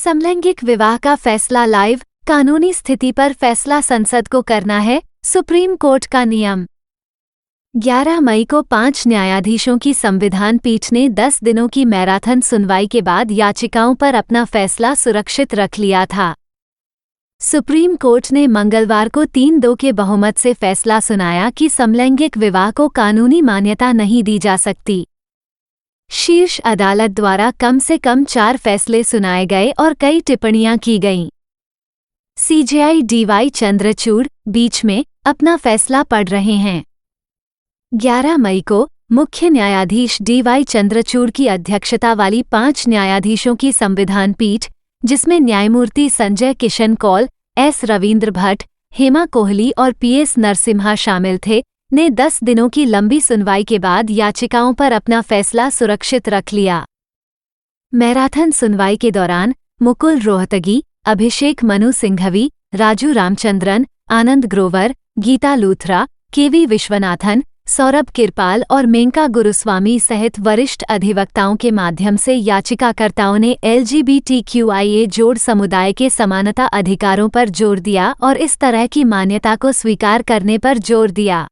समलैंगिक विवाह का फैसला लाइव, कानूनी स्थिति पर फैसला संसद को करना है, सुप्रीम कोर्ट का नियम। 11 मई को 5 न्यायाधीशों की संविधान पीठ ने 10 दिनों की मैराथन सुनवाई के बाद याचिकाओं पर अपना फैसला सुरक्षित रख लिया था। सुप्रीम कोर्ट ने मंगलवार को 3-2 के बहुमत से फैसला सुनाया कि समलैंगिक विवाह को कानूनी मान्यता नहीं दी जा सकती। शीर्ष अदालत द्वारा कम से कम 4 फैसले सुनाए गए और कई टिप्पणियां की गईं। सीजेआई डीवाई चंद्रचूड़ बीच में अपना फैसला पढ़ रहे हैं। 11 मई को मुख्य न्यायाधीश डीवाई चंद्रचूड़ की अध्यक्षता वाली 5 न्यायाधीशों की संविधान पीठ, जिसमें न्यायमूर्ति संजय किशन कौल, एस रविंद्र भट्ट, हेमा कोहली और पीएस नरसिम्हा शामिल थे, ने 10 दिनों की लंबी सुनवाई के बाद याचिकाओं पर अपना फैसला सुरक्षित रख लिया। मैराथन सुनवाई के दौरान मुकुल रोहतगी, अभिषेक मनु सिंघवी, राजू रामचंद्रन, आनंद ग्रोवर, गीता लूथरा, केवी विश्वनाथन, सौरभ किरपाल और मेनका गुरुस्वामी सहित वरिष्ठ अधिवक्ताओं के माध्यम से याचिकाकर्ताओं ने LGBTQIA जोड़ समुदाय के समानता अधिकारों पर जोर दिया और इस तरह की मान्यता को स्वीकार करने पर जोर दिया।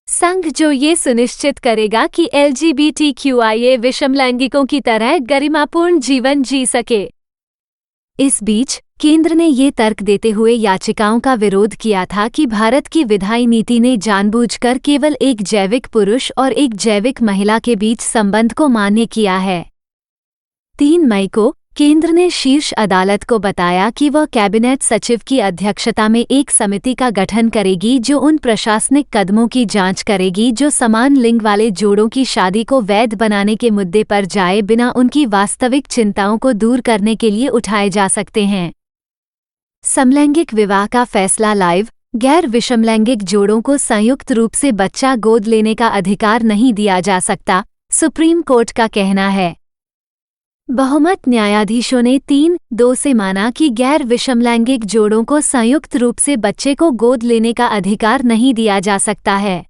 संघ जो ये सुनिश्चित करेगा कि LGBTQIA विषमलैंगिकों की तरह गरिमापूर्ण जीवन जी सके। इस बीच केंद्र ने ये तर्क देते हुए याचिकाओं का विरोध किया था कि भारत की विधायी नीति ने जानबूझकर केवल एक जैविक पुरुष और एक जैविक महिला के बीच संबंध को मान्य किया है। 3 मई को केंद्र ने शीर्ष अदालत को बताया कि वह कैबिनेट सचिव की अध्यक्षता में एक समिति का गठन करेगी जो उन प्रशासनिक कदमों की जांच करेगी जो समान लिंग वाले जोड़ों की शादी को वैध बनाने के मुद्दे पर जाए बिना उनकी वास्तविक चिंताओं को दूर करने के लिए उठाए जा सकते हैं। समलैंगिक विवाह का फैसला लाइव, गैर विषमलैंगिक जोड़ों को संयुक्त रूप से बच्चा गोद लेने का अधिकार नहीं दिया जा सकता, सुप्रीम कोर्ट का कहना है। बहुमत न्यायाधीशों ने 3-2 से माना कि गैर विषमलैंगिक जोड़ों को संयुक्त रूप से बच्चे को गोद लेने का अधिकार नहीं दिया जा सकता है।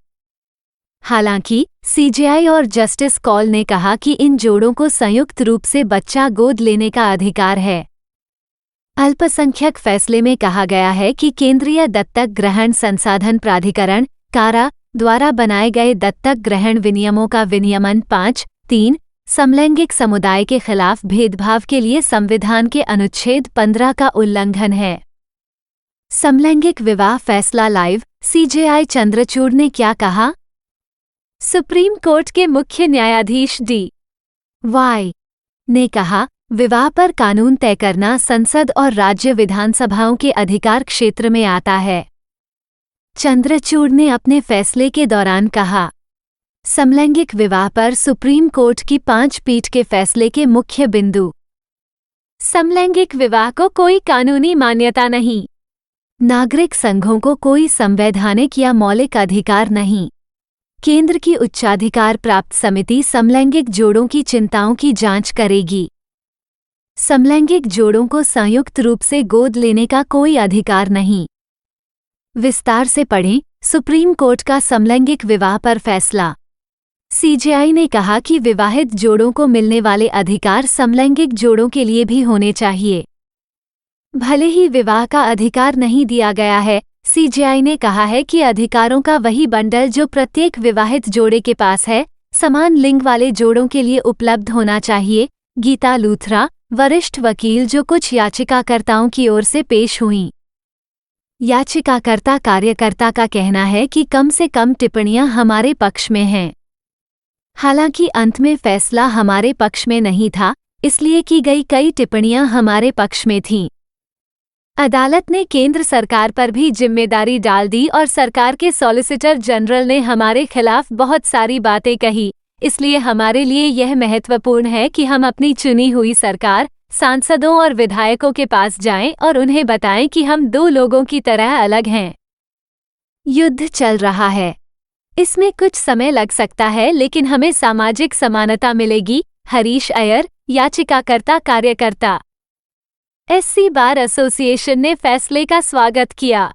हालांकि सीजेआई और जस्टिस कौल ने कहा कि इन जोड़ों को संयुक्त रूप से बच्चा गोद लेने का अधिकार है। अल्पसंख्यक फैसले में कहा गया है कि केंद्रीय दत्तक ग्रहण संसाधन प्राधिकरण कारा द्वारा बनाए गए दत्तक ग्रहण विनियमों का विनियमन 5(3) समलैंगिक समुदाय के खिलाफ भेदभाव के लिए संविधान के अनुच्छेद 15 का उल्लंघन है। समलैंगिक विवाह फैसला लाइव, सीजेआई चंद्रचूड़ ने क्या कहा? सुप्रीम कोर्ट के मुख्य न्यायाधीश D.Y. ने कहा, विवाह पर कानून तय करना संसद और राज्य विधानसभाओं के अधिकार क्षेत्र में आता है। चंद्रचूड़ ने अपने फैसले के दौरान कहा, समलैंगिक विवाह पर सुप्रीम कोर्ट की 5 पीठ के फैसले के मुख्य बिंदु। समलैंगिक विवाह को कोई कानूनी मान्यता नहीं। नागरिक संघों को कोई संवैधानिक या मौलिक अधिकार नहीं। केंद्र की उच्चाधिकार प्राप्त समिति समलैंगिक जोड़ों की चिंताओं की जांच करेगी। समलैंगिक जोड़ों को संयुक्त रूप से गोद लेने का कोई अधिकार नहीं। विस्तार से पढ़ें सुप्रीम कोर्ट का समलैंगिक विवाह पर फैसला। सीजेआई ने कहा कि विवाहित जोड़ों को मिलने वाले अधिकार समलैंगिक जोड़ों के लिए भी होने चाहिए। भले ही विवाह का अधिकार नहीं दिया गया है, सीजेआई ने कहा है कि अधिकारों का वही बंडल जो प्रत्येक विवाहित जोड़े के पास है, समान लिंग वाले जोड़ों के लिए उपलब्ध होना चाहिए। गीता लूथरा, वरिष्ठ वकील जो कुछ याचिकाकर्ताओं की ओर से पेश हुईं। याचिकाकर्ता कार्यकर्ता का कहना है कि कम से कम टिप्पणियां हमारे पक्ष में हैं। हालांकि अंत में फैसला हमारे पक्ष में नहीं था, इसलिए की गई कई टिप्पणियां हमारे पक्ष में थीं। अदालत ने केंद्र सरकार पर भी जिम्मेदारी डाल दी और सरकार के सॉलिसिटर जनरल ने हमारे खिलाफ बहुत सारी बातें कही, इसलिए हमारे लिए यह महत्वपूर्ण है कि हम अपनी चुनी हुई सरकार, सांसदों और विधायकों के पास जाएं और उन्हें बताएं कि हम 2 लोगों की तरह अलग हैं। युद्ध चल रहा है, इसमें कुछ समय लग सकता है, लेकिन हमें सामाजिक समानता मिलेगी। हरीश अय्यर, याचिकाकर्ता कार्यकर्ता। SC बार एसोसिएशन ने फैसले का स्वागत किया।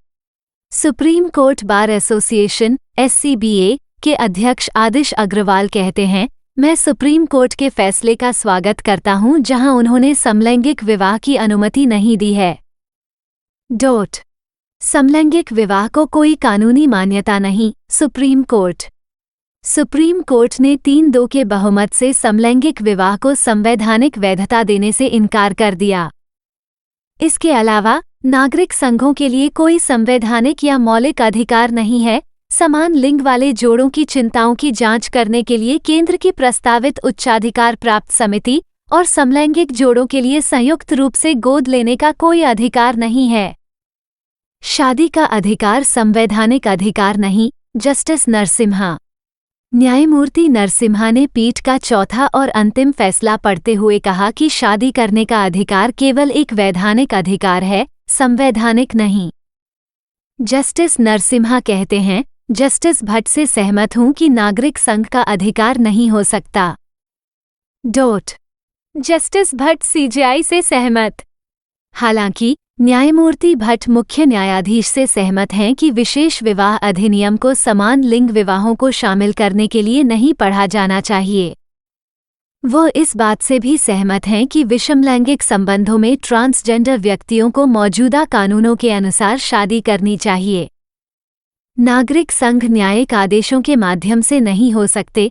Supreme court bar association SCBA के अध्यक्ष आदिश अग्रवाल कहते हैं, मैं सुप्रीम कोर्ट के फैसले का स्वागत करता हूं जहां उन्होंने समलैंगिक विवाह की अनुमति नहीं दी है। समलैंगिक विवाह को कोई कानूनी मान्यता नहीं, सुप्रीम कोर्ट। सुप्रीम कोर्ट ने 3-2 के बहुमत से समलैंगिक विवाह को संवैधानिक वैधता देने से इनकार कर दिया। इसके अलावा नागरिक संघों के लिए कोई संवैधानिक या मौलिक अधिकार नहीं है। समान लिंग वाले जोड़ों की चिंताओं की जांच करने के लिए केंद्र की प्रस्तावित उच्चाधिकार प्राप्त समिति और समलैंगिक जोड़ों के लिए संयुक्त रूप से गोद लेने का कोई अधिकार नहीं है। शादी का अधिकार संवैधानिक अधिकार नहीं, जस्टिस नरसिम्हा। न्यायमूर्ति नरसिम्हा ने पीठ का चौथा और अंतिम फैसला पढ़ते हुए कहा कि शादी करने का अधिकार केवल एक वैधानिक अधिकार है, संवैधानिक नहीं। जस्टिस नरसिम्हा कहते हैं, जस्टिस भट्ट से सहमत हूं कि नागरिक संघ का अधिकार नहीं हो सकता। जस्टिस भट्ट सीजेआई से सहमत। हालांकि न्यायमूर्ति भट्ट मुख्य न्यायाधीश से सहमत हैं कि विशेष विवाह अधिनियम को समान लिंग विवाहों को शामिल करने के लिए नहीं पढ़ा जाना चाहिए। वो इस बात से भी सहमत हैं कि विषमलैंगिक संबंधों में ट्रांसजेंडर व्यक्तियों को मौजूदा कानूनों के अनुसार शादी करनी चाहिए। नागरिक संघ न्यायिक आदेशों के माध्यम से नहीं हो सकते,